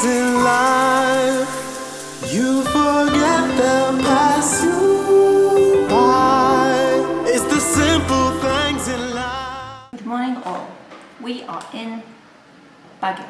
things in life you forget they'll pass you by. It's the simple things in life. Good morning all. We are in Baguio.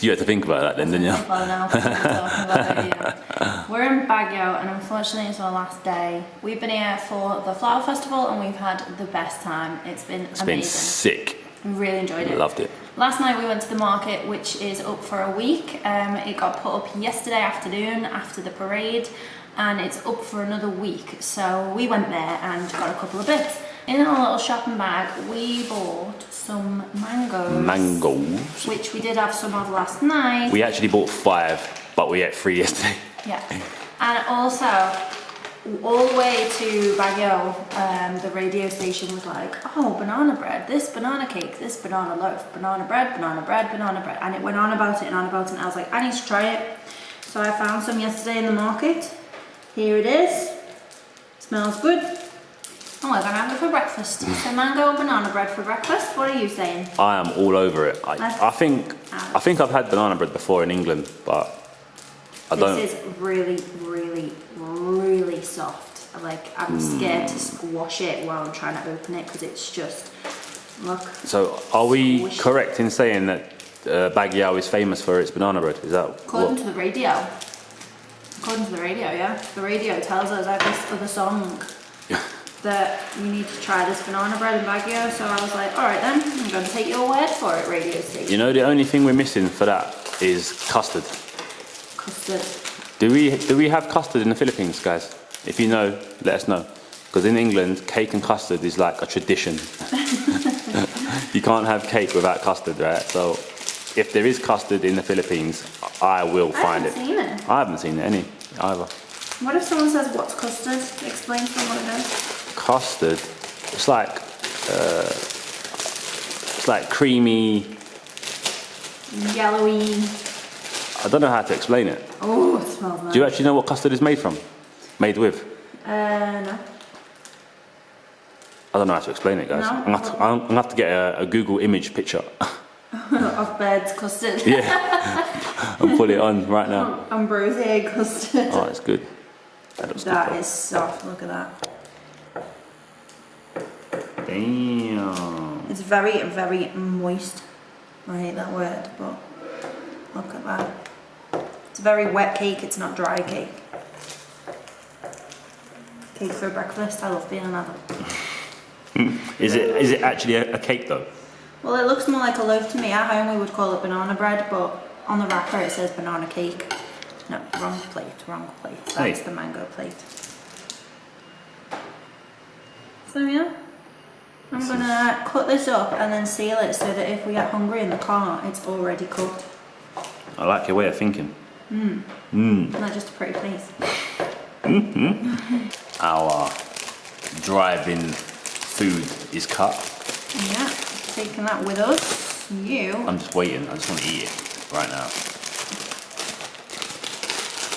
You had to think about that then, didn't you? Well, now we're talking about Baguio. We're in Baguio and unfortunately it's our last day. We've been here for the flower festival and we've had the best time. It's been amazing. Been sick. We really enjoyed it. Loved it. Last night we went to the market, which is up for a week. It got put up yesterday afternoon after the parade and it's up for another week. So we went there and got a couple of bits. In our little shopping bag, we bought some mangoes. Mangoes. Which we did have some of last night. We actually bought 5, but we ate 3 yesterday. Yeah. And also, all the way to Baguio, the radio station was like, oh, banana bread, this banana cake, this banana loaf, banana bread, banana bread, banana bread. And it went on about it and on about it. And I was like, I need to try it. So I found some yesterday in the market. Here it is. Smells good. Oh, we're gonna have it for breakfast. So mango and banana bread for breakfast. What are you saying? I am all over it. I think I've had banana bread before in England, but I don't. This is really, really, really soft. Like, I'm scared to squash it while I'm trying to open it because it's just, look. So are we squishy. correct in saying that Baguio is famous for its banana bread? Is that According to the radio. According to the radio, yeah. The radio tells us for the song that you need to try this banana bread in Baguio. So I was like, all right then, I'm going to take your word for it, radio station. You know, the only thing we're missing for that is custard. Custard. Do we have custard in the Philippines, guys? If you know, let us know. Because in England, cake and custard is like a tradition. You can't have cake without custard, right? So if there is custard in the Philippines, I will find it. I haven't seen it. I haven't seen any either. What if someone says, what's custard? Explain to them what it is. Custard, it's like creamy, Yellowy. I don't know how to explain it. Oh, it smells nice. Do you actually know what custard is made from? Made with? No. I don't know how to explain it, guys. No? I'm gonna have to get a Google image picture. Of bird's custard. Yeah, and put it on right now. Ambrosia custard. Oh, it's good. That looks That good. is soft, look at that. Damn. It's very, very moist. I hate that word, but look at that. It's a very wet cake, it's not dry cake. Cake for breakfast, I love being an adult. Is it actually a cake though? Well, it looks more like a loaf to me. At home we would call it banana bread, but on the wrapper it says banana cake. No, wrong plate, wrong plate. That's Hey. the mango plate. So yeah, I'm gonna cut this up and then seal it so that if we get hungry in the car, it's already cooked. I like your way of thinking. Isn't that just a pretty place? Our driving food is cut. Yeah, taking that with us. I'm just waiting. I just want to eat it right now.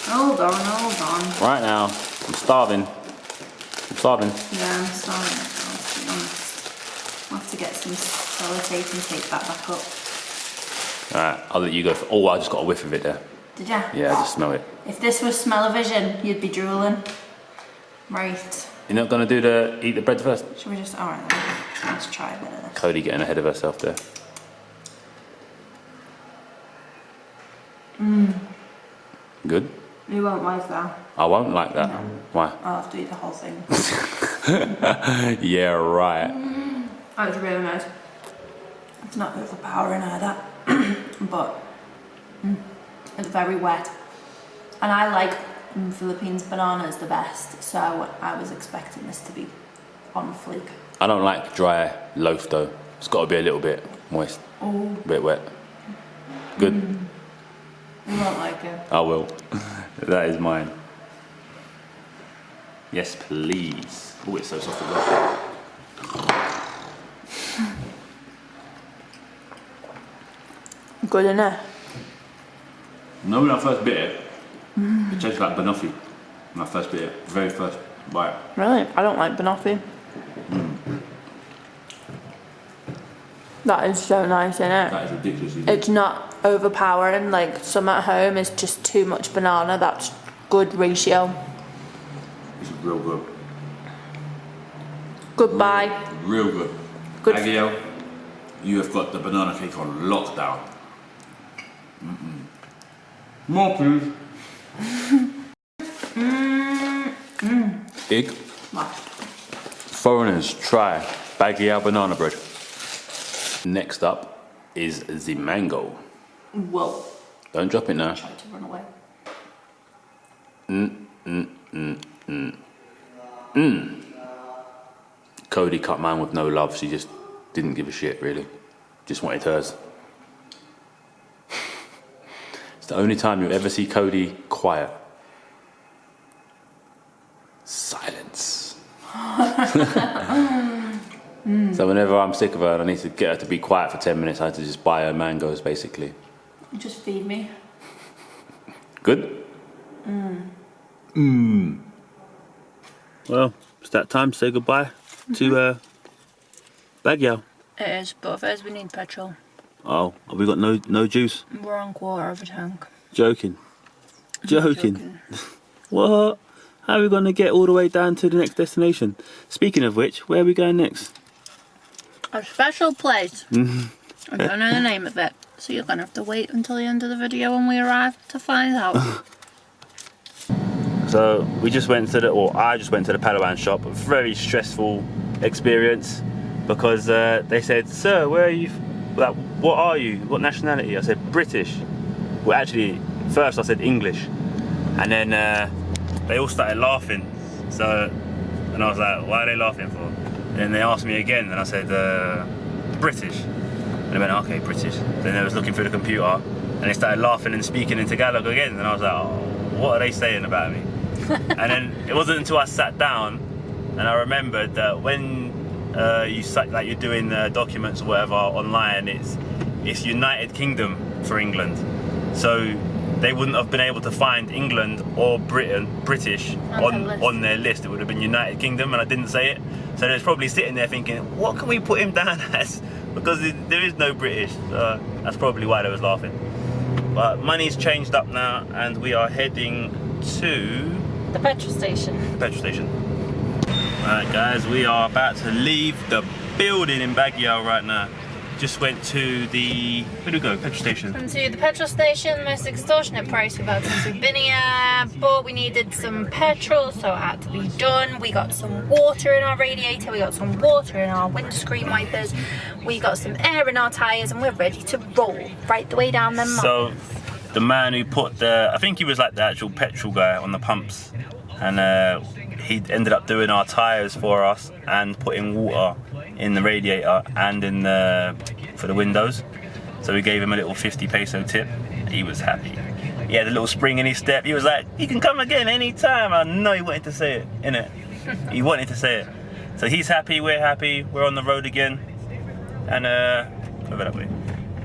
Hold on, hold on. Right now, I'm starving. I'm starving. Yeah, I'm starving myself, to be honest. I'll have to get some sellotape and take that back up. Alright, I'll let you go. Oh, I just got a whiff of it there. Did ya? Yeah, I just smell it. If this was smell-o-vision, you'd be drooling. Right. You're not going to eat the bread first? Should we just, alright, let's try a bit of this. Cody getting ahead of herself there. Good? You won't like that. I won't like that. No. Why? I'll have to eat the whole thing. Yeah, right. That was really nice. It's not overpowering either, but it's very wet. And I like Philippines bananas the best, so I was expecting this to be on fleek. I don't like dry loaf though. It's got to be a little bit moist. Oh. A bit wet. Good? You won't like it. I will. That is mine. Yes, please. Oh, it's so soft as well. Good enough. No, when I first bit it, it tastes like banoffee. When I first bit it, very first bite. Really? I don't like banoffee. That is so nice, isn't it? That is ridiculously good. It's not overpowering, like some at home is just too much banana. That's good ratio. It's real good. Goodbye. Real good. Good. Baguio, you have got the banana cake on lockdown. More please. Big. Foreigners try Baguio banana bread. Next up is the mango. Whoa. Don't drop it now. Try to run away. Cody cut mine with no love. She just didn't give a shit, really. Just wanted hers. It's the only time you'll ever see Cody quiet. Silence. So whenever I'm sick of her and I need to get her to be quiet for 10 minutes, I have to just buy her mangoes, basically. Just feed me. Good? Well, it's that time to say goodbye to Baguio. It is, but first we need petrol. Oh, have we got no juice? We're on quarter of a tank. Joking. What? How are we going to get all the way down to the next destination? Speaking of which, where are we going next? A special place. I don't know the name of it, so you're going to have to wait until the end of the video when we arrive to find out. So we just went to I just went to the Palawan shop. A very stressful experience because they said, "Sir, where are you? Like, what are you? What nationality?" I said, "British." Well, actually, first I said English, and then they all started laughing. So, and I was like, "Why are they laughing for?" And then they asked me again, and I said, "British." And they went, "Okay, British." Then they was looking through the computer, and they started laughing and speaking in Tagalog again, and I was like, "Oh, what are they saying about me?" And then it wasn't until I sat down and I remembered that when you're doing documents or whatever online, it's United Kingdom for England, so they wouldn't have been able to find England or British on their list. It would have been United Kingdom, and I didn't say it, so they're probably sitting there thinking, what can we put him down as, because there is no British. That's probably why they was laughing. But money's changed up now, and we are heading to The petrol station. Alright guys, we are about to leave the building in Baguio right now. Just went to the, where do we go? Petrol station. Went to the petrol station, most extortionate price we've had since we've been here, but we needed some petrol, so it had to be done. We got some water in our radiator, we got some water in our windscreen wipers, we got some air in our tyres, and we're ready to roll right the way down the mountain. So the man who put I think he was like the actual petrol guy on the pumps, and he ended up doing our tyres for us and putting water in the radiator and for the windows. So we gave him a little 50 peso tip. He was happy. He had a little spring in his step. He was like, "You can come again anytime." I know he wanted to say it, innit? He wanted to say it. So he's happy, we're happy, we're on the road again. And over that way.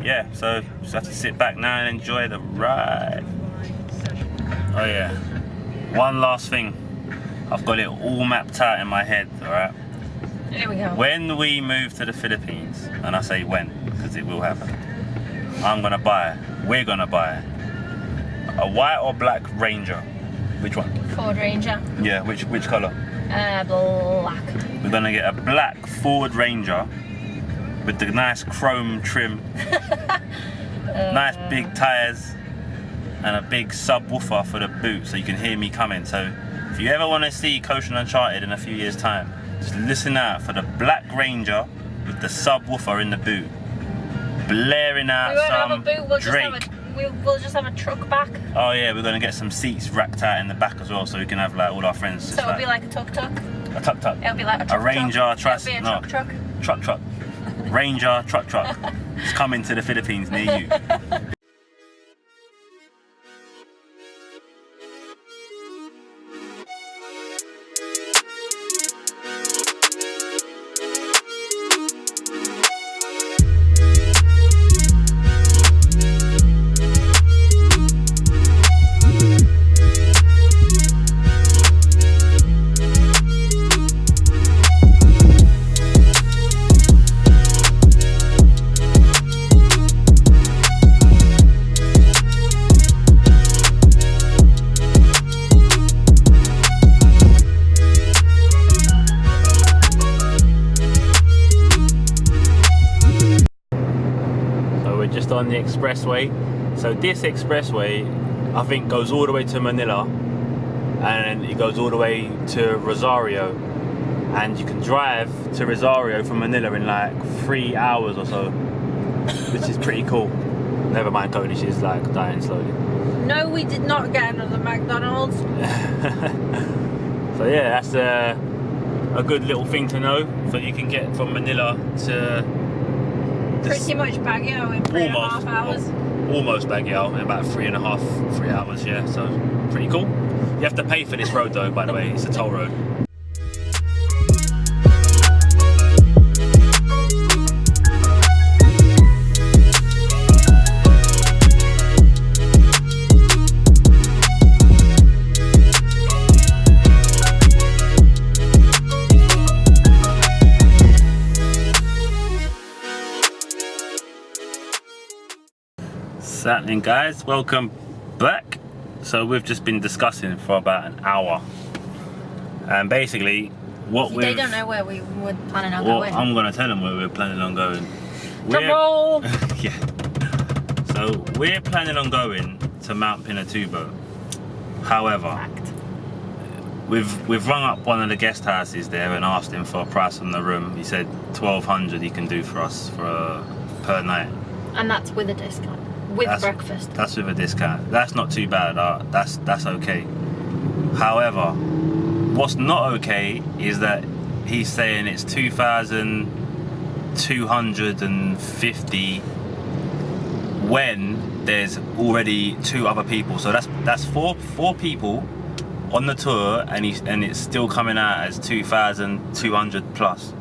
Yeah, so just have to sit back now and enjoy the ride. Oh yeah, one last thing. I've got it all mapped out in my head, alright? Here we go. When we move to the Philippines, and I say when, because it will happen, we're gonna buy a white or black Ranger. Which one? Ford Ranger. Yeah, which colour? Black. We're gonna get a black Ford Ranger with the nice chrome trim, nice big tyres, and a big subwoofer for the boot so you can hear me coming. So if you ever want to see Kosher Uncharted in a few years' time, just listen out for the black Ranger with the subwoofer in the boot, blaring out some Drake. We'll just have a truck back. Oh yeah, we're gonna get some seats racked out in the back as well, so we can have like all our friends. So it'll be like a tuk-tuk. A tuk-tuk. It'll be like a truck. A Ranger truck. It'll be a truck. Truck. Ranger truck. It's coming to the Philippines near you. just on the expressway. So this expressway, I think, goes all the way to Manila, and it goes all the way to Rosario, and you can drive to Rosario from Manila in like 3 hours or so, which is pretty cool. Never mind Cody, she's like dying slowly. No, we did not get another McDonald's. So yeah, that's a good little thing to know. So you can get from Manila to Pretty much Baguio in 3.5 hours. Almost Baguio in about 3 hours, yeah. So pretty cool. You have to pay for this road though, by the way. It's a toll road. Happening, guys, welcome back. So we've just been discussing for about an hour, and basically what they don't know where we were planning on going. I'm going to tell them where we're planning on going. Drum roll! Yeah. So we're planning on going to Mount Pinatubo. However, we've rung up one of the guest houses there and asked him for a price on the room. He said 1,200 he can do for us per night, and that's with a discount. With breakfast. That's with a discount. That's not too bad. That's okay. However, what's not okay is that he's saying it's 2,250 when there's already 2 other people. So that's four people on the tour, and it's still coming out as 2,200 plus.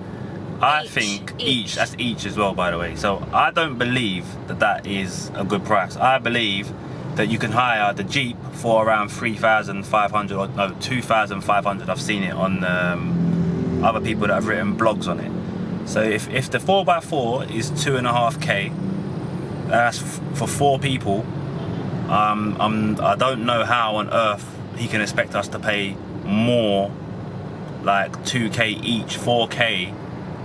I think each. That's each as well, by the way. So I don't believe that is a good price. I believe that you can hire the Jeep for around 3,500 or no, 2,500. I've seen it on other people that have written blogs on it. So if the 4x4 is 2.5k, that's for 4 people. I don't know how on earth he can expect us to pay more, like 2k each, 4k.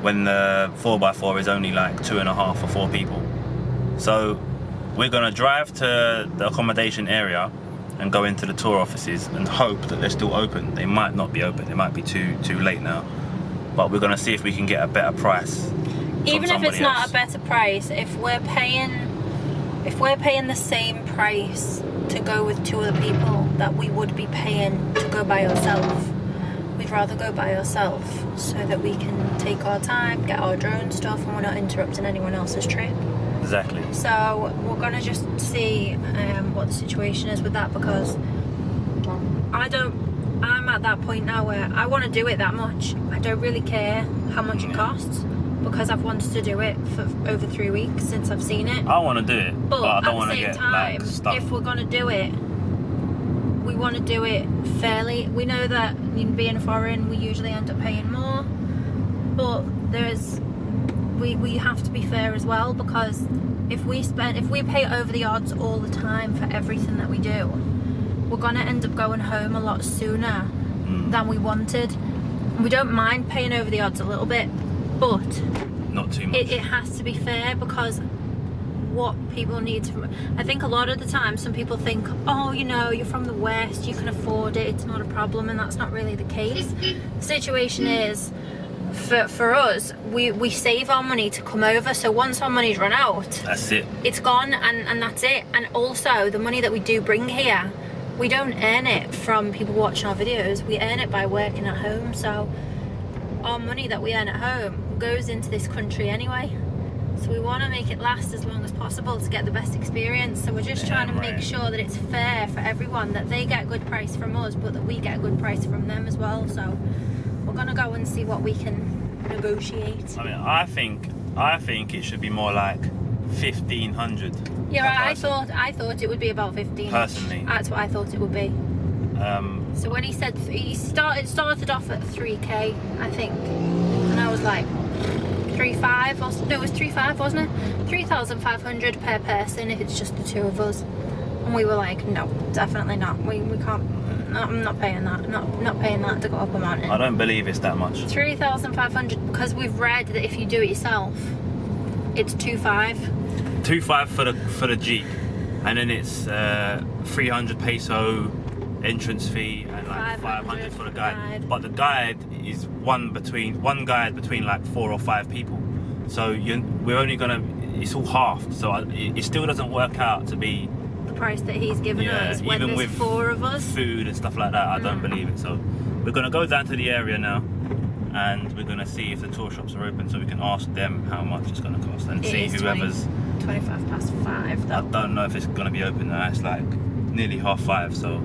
When the 4x4 is only like 2.5 for 4 people. So we're gonna drive to the accommodation area and go into the tour offices and hope that they're still open. They might not be open, it might be too late now. But we're gonna see if we can get a better price. Even if it's not a better price, if we're paying the same price to go with 2 other people that we would be paying to go by ourselves, we'd rather go by ourselves so that we can take our time, get our drone stuff, and we're not interrupting anyone else's trip. Exactly. So we're gonna just see what the situation is with that, because I'm at that point now where I want to do it that much. I don't really care how much it costs, because I've wanted to do it for over 3 weeks since I've seen it. I want to do it, but I don't want to get time, like, stuck. If we're gonna do it, we want to do it fairly. We know that in being foreign, we usually end up paying more, but we have to be fair as well, because if we pay over the odds all the time for everything that we do, we're gonna end up going home a lot sooner than we wanted. We don't mind paying over the odds a little bit, but not too much. It has to be fair, because what people need to, I think a lot of the time some people think, oh, you know, you're from the West, you can afford it, it's not a problem, and that's not really the case. The situation is, for us, we save our money to come over, so once our money's run out, that's it, it's gone, and that's it. And also the money that we do bring here, we don't earn it from people watching our videos, we earn it by working at home. So our money that we earn at home goes into this country anyway. So we want to make it last as long as possible to get the best experience. So we're just trying to make sure that it's fair for everyone, that they get a good price from us, but that we get a good price from them as well. So we're going to go and see what we can negotiate. I mean, I think it should be more like 1,500. Yeah, I thought it would be about 15. Personally, that's what I thought it would be. So when he said he started off at 3k, I think, and I was like 3,500, or no, it was 3,500, wasn't it? 3,500 per person if it's just the 2 of us. And we were like, no, definitely not. We can't. No, I'm not paying that. Not paying that to go up a mountain. I don't believe it's that much. 3,500, because we've read that if you do it yourself, it's 2,500. 2.5 for the Jeep, and then it's 300 peso entrance fee and like 500 for the guide. But the guide is one guide between like 4 or 5 people. So we're only gonna. It's all half. So it still doesn't work out to be the price that he's given us when even there's with 4 of us. Food and stuff like that. I don't believe it. So we're gonna go down to the area now, and we're gonna see if the tour shops are open, so we can ask them how much it's gonna cost and see whoever's. 25 past 5 though. I don't know if it's gonna be open now. It's like nearly 5:30, so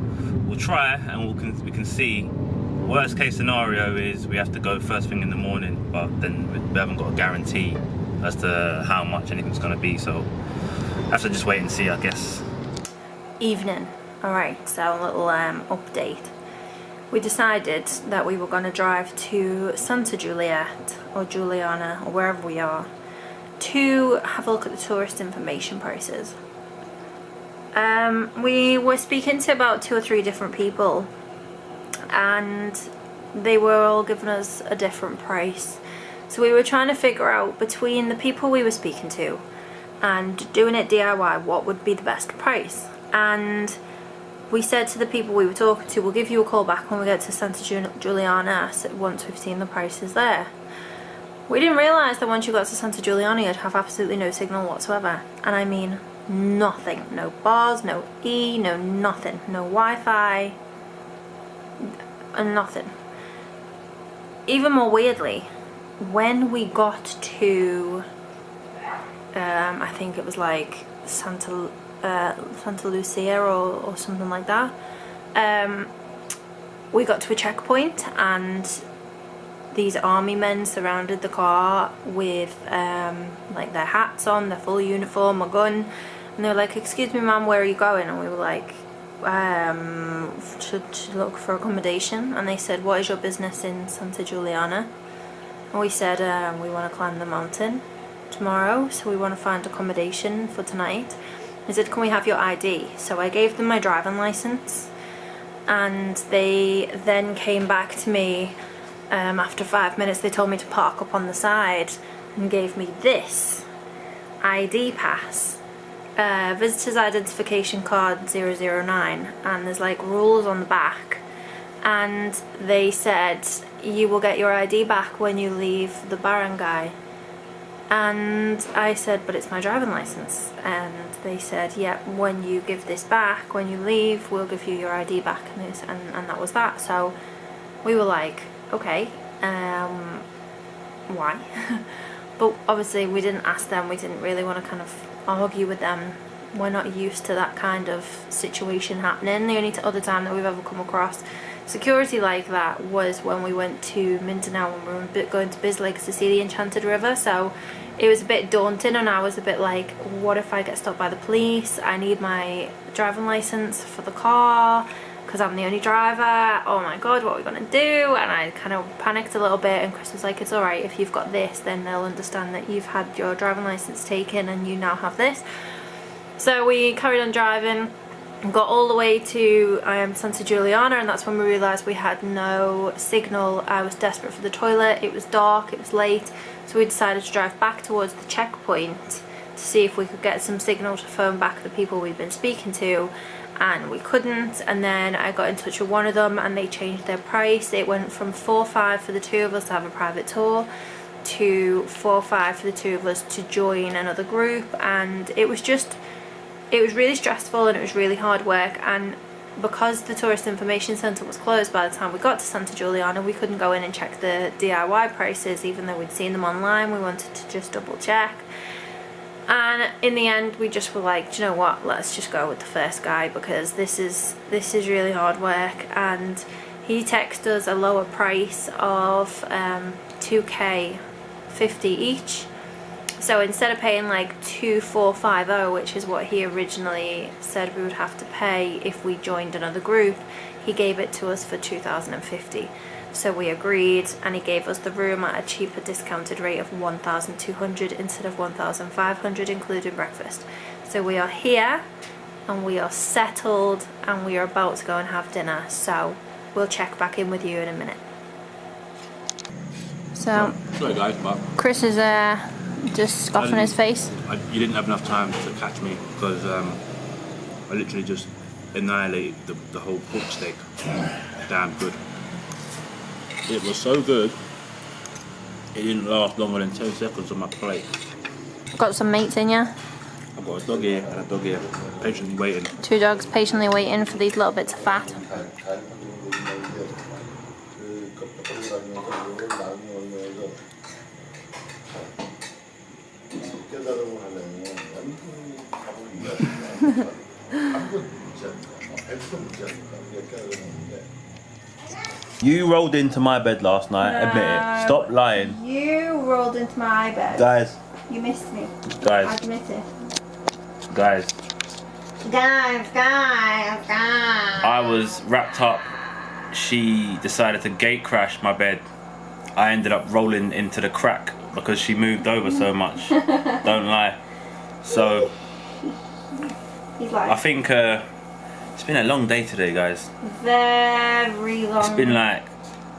we'll try and we can see. Worst case scenario is we have to go first thing in the morning, but then we haven't got a guarantee as to how much anything's gonna be, so I have to just wait and see, I guess. Evening. Alright, so a little update. We decided that we were going to drive to Santa Juliet or Juliana or wherever we are to have a look at the tourist information prices. We were speaking to about 2 or 3 different people, and they were all giving us a different price. So we were trying to figure out between the people we were speaking to and doing it DIY, what would be the best price. And we said to the people we were talking to, we'll give you a call back when we get to Santa Juliana once we've seen the prices there. We didn't realise that once you got to Santa Juliana you'd have absolutely no signal whatsoever. And I mean nothing. No bars, no E, no nothing. No Wi-Fi, and nothing. Even more weirdly, when we got to, I think it was like Santa Lucia or something like that, we got to a checkpoint and these army men surrounded the car with like their hats on, their full uniform, a gun, and they were like, "Excuse me ma'am, where are you going?" And we were like, to look for accommodation. And they said, "What is your business in Santa Juliana?" And we said, we want to climb the mountain tomorrow, so we want to find accommodation for tonight. They said, "Can we have your ID?" So I gave them my driving license, and they then came back to me after 5 minutes. They told me to park up on the side and gave me this ID pass, visitor's identification card 009, and there's like rules on the back, and they said you will get your ID back when you leave the barangay. And I said, "But it's my driving license." And they said, "Yeah, when you give this back, when you leave, we'll give you your ID back." And that was that. So we were like, okay, why? But obviously we didn't ask them. We didn't really want to kind of argue with them. We're not used to that kind of situation happening. The only other time that we've ever come across security like that was when we went to Mindanao when we were going to Bislig to see the Enchanted River. So it was a bit daunting, and I was a bit like, what if I get stopped by the police? I need my driving license for the car because I'm the only driver. Oh my god, what are we gonna do? And I kind of panicked a little bit, and Chris was like, "It's alright, if you've got this then they'll understand that you've had your driving license taken and you now have this." So we carried on driving, got all the way to Santa Juliana, and that's when we realised we had no signal. I was desperate for the toilet, it was dark, it was late, so we decided to drive back towards the checkpoint to see if we could get some signal to phone back the people we'd been speaking to, and we couldn't. And then I got in touch with one of them and they changed their price. It went from 4.5 for the 2 of us to have a private tour to 4.5 for the 2 of us to join another group, and it was really stressful and it was really hard work. And because the tourist information centre was closed by the time we got to Santa Juliana, we couldn't go in and check the DIY prices, even though we'd seen them online. We wanted to just double check, and in the end we just were like, "Do you know what, let's just go with the first guy, because this is really hard work." And he texted us a lower price of 2k 50 each. So instead of paying like 2,450, which is what he originally said we would have to pay if we joined another group, he gave it to us for 2,050. So we agreed, and he gave us the room at a cheaper discounted rate of 1,200 instead of 1,500, including breakfast. So we are here and we are settled and we are about to go and have dinner. So we'll check back in with you in a minute. So sorry guys, but Chris is Just scoffing his face. You didn't have enough time to catch me because I literally just annihilated the whole pork steak. Damn good. It was so good, it didn't last longer than 10 seconds on my plate. Got some mates in ya? I've got a dog here and a dog here, patiently waiting. 2 dogs patiently waiting for these little bits of fat. You rolled into my bed last night, admit it. Stop lying. You rolled into my bed. Guys. You missed me. Guys. Admit it. Guys. Guys. I was wrapped up. She decided to gate crash my bed. I ended up rolling into the crack because she moved over so much. Don't lie. So, He's like, I think it's been a long day today, guys. very long. It's been like,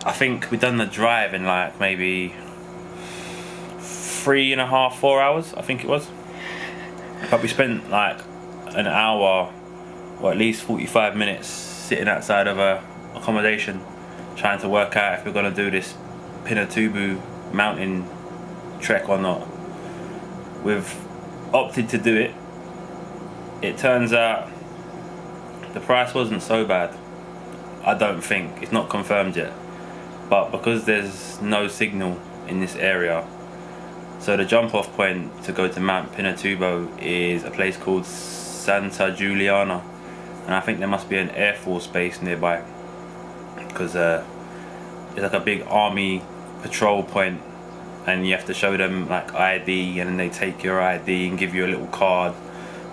I think we've done the drive in like maybe 3.5, 4 hours, I think it was. But we spent like an hour, or at least 45 minutes sitting outside of a accommodation trying to work out if we're going to do this Pinatubo mountain trek or not. We've opted to do it. It turns out the price wasn't so bad. I don't think. It's not confirmed yet. But because there's no signal in this area, so the jump off point to go to Mount Pinatubo is a place called Santa Juliana, and I think there must be an Air Force base nearby because it's like a big army patrol point, and you have to show them like ID, and then they take your ID and give you a little card.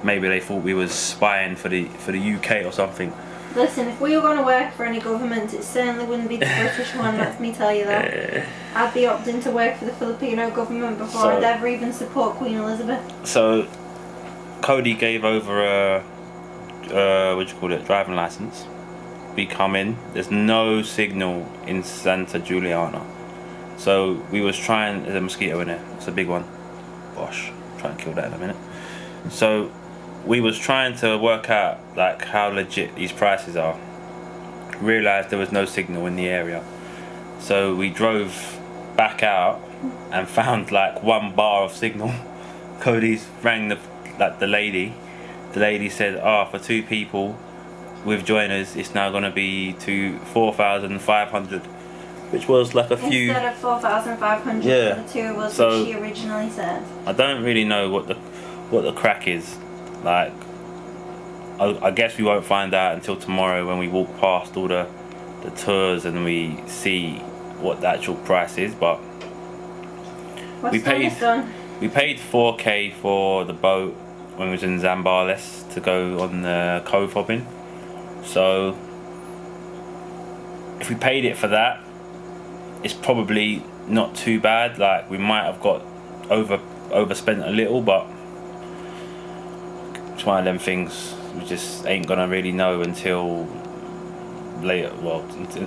Maybe they thought we was spying for the UK or something. Listen, if we were going to work for any government, it certainly wouldn't be the British one, let me tell you that. I'd be opting to work for the Filipino government before I'd ever even support Queen Elizabeth. So, Cody gave over a, driving license. We come in, there's no signal in Santa Juliana. So, we was trying, there's a mosquito in there, it's a big one. Gosh, try and kill that in a minute. So, we was trying to work out like how legit these prices are. Realised there was no signal in the area, so we drove back out and found like 1 bar of signal. Cody's rang the lady. The lady said, for 2 people with joiners it's now going to be to 4,500, which was like a few instead of 4,500 yeah. for the 2 of us, So, which she originally said. I don't really know what the crack is. Like, I guess we won't find out until tomorrow when we walk past all the tours and we see what the actual price is. But we paid 4K for the boat when we was in Zambales to go on the cove hopping. So if we paid it for that, it's probably not too bad. Like, we might have got overspent a little, but it's one of them things we just ain't gonna really know until later. Well,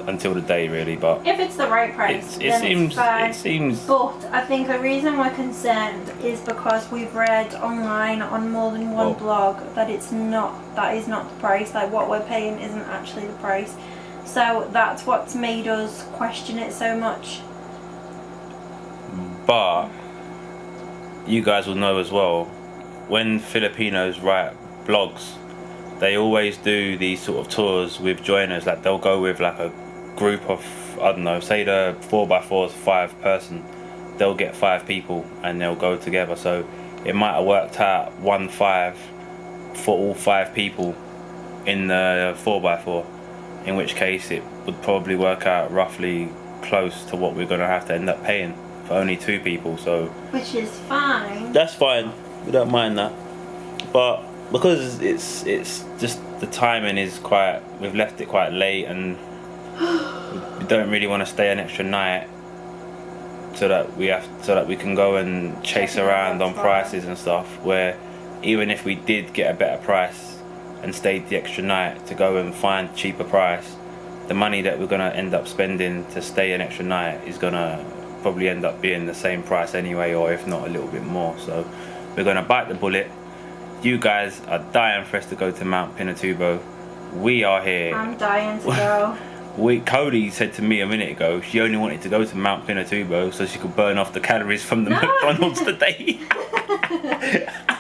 until the day really. But if it's the right price, it then seems. it's fine. It seems. But I think the reason we're concerned is because we've read online on more than one blog that that is not the price. Like, what we're paying isn't actually the price. So that's what's made us question it so much. But you guys will know as well, when Filipinos write blogs, they always do these sort of tours with joiners. Like, they'll go with like a group of, I don't know, say the 4x4 is 5 person, they'll get 5 people and they'll go together. So it might have worked out 1.5 for all 5 people in the 4x4, in which case it would probably work out roughly close to what we're going to have to end up paying for only 2 people. So, which is fine. That's fine, we don't mind that. But because it's just the timing is quite, we've left it quite late, and we don't really want to stay an extra night so that we can go and chase around on prices and stuff, where even if we did get a better price and stayed the extra night to go and find a cheaper price, the money that we're going to end up spending to stay an extra night is going to probably end up being the same price anyway, or if not a little bit more. So we're gonna bite the bullet. You guys are dying for us to go to Mount Pinatubo. We are here. I'm dying to go. Cody said to me a minute ago she only wanted to go to Mount Pinatubo so she could burn off the calories from the McDonald's today.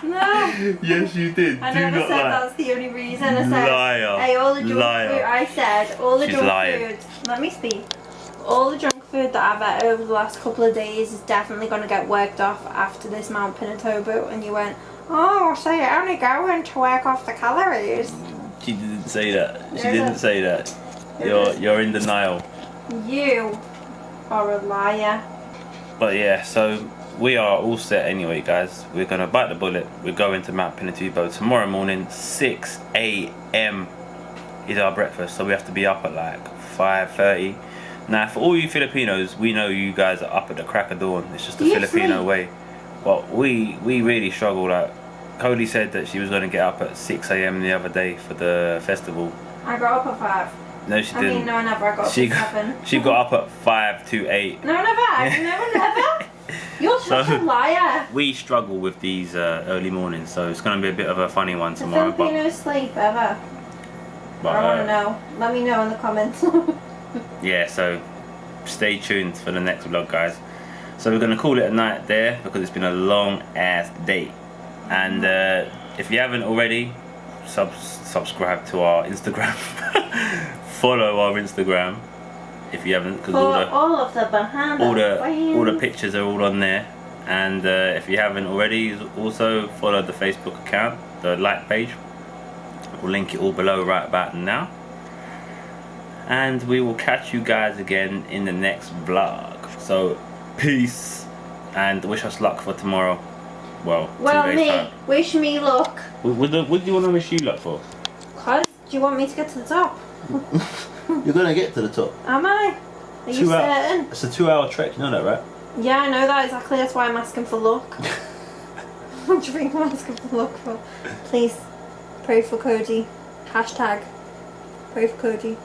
No. Yes, you did. I Do never not said lie. that's the only reason. I said, Liar. hey, all the junk Liar. food. I said all the She's junk lying. food. Let me speak. All the junk food that I've had over the last couple of days is definitely going to get worked off after this Mount Pinatubo. And you went, oh, so you're only going to work off the calories? She didn't say that. She There didn't is. say that. There is. You're in denial. You are a liar. But yeah, so we are all set anyway, guys. We're gonna bite the bullet. We're going to Mount Pinatubo tomorrow morning. 6 a.m. is our breakfast, so we have to be up at like 5:30. Now, for all you Filipinos, we know you guys are up at the crack of dawn. It's just the Yes, Filipino mate. way. But we really struggle. Like Cody said that she was gonna get up at 6 a.m. the other day for the festival. I got up at 5. No, she I didn't. mean, no, never. I got up She at 7. she got up at 5 to 8. No, never. Never. You're such So- a liar. We struggle with these early mornings, so it's going to be a bit of a funny one The tomorrow. Filipinos sleep ever. But, I want to know. Let me know in the comments. yeah, so stay tuned for the next vlog, guys. So we're going to call it a night there because it's been a long ass day. And if you haven't already, subscribe to our Instagram. Follow our Instagram if you haven't, because all of the behind all the pictures are all on there. And if you haven't already, also follow the Facebook account, the like page. We'll link it all below right about now. And we will catch you guys again in the next vlog. So peace, and wish us luck for tomorrow. Well, 2 days time. Wish me luck. What do you want to wish you luck for? Cause do you want me to get to the top? You're gonna get to the top. Am I? Are you certain? It's a 2-hour trek, you know that, right? Yeah, I know that exactly. That's why I'm asking for luck. What do you think I'm asking for luck for? Please, pray for Cody. Hashtag pray for Cody.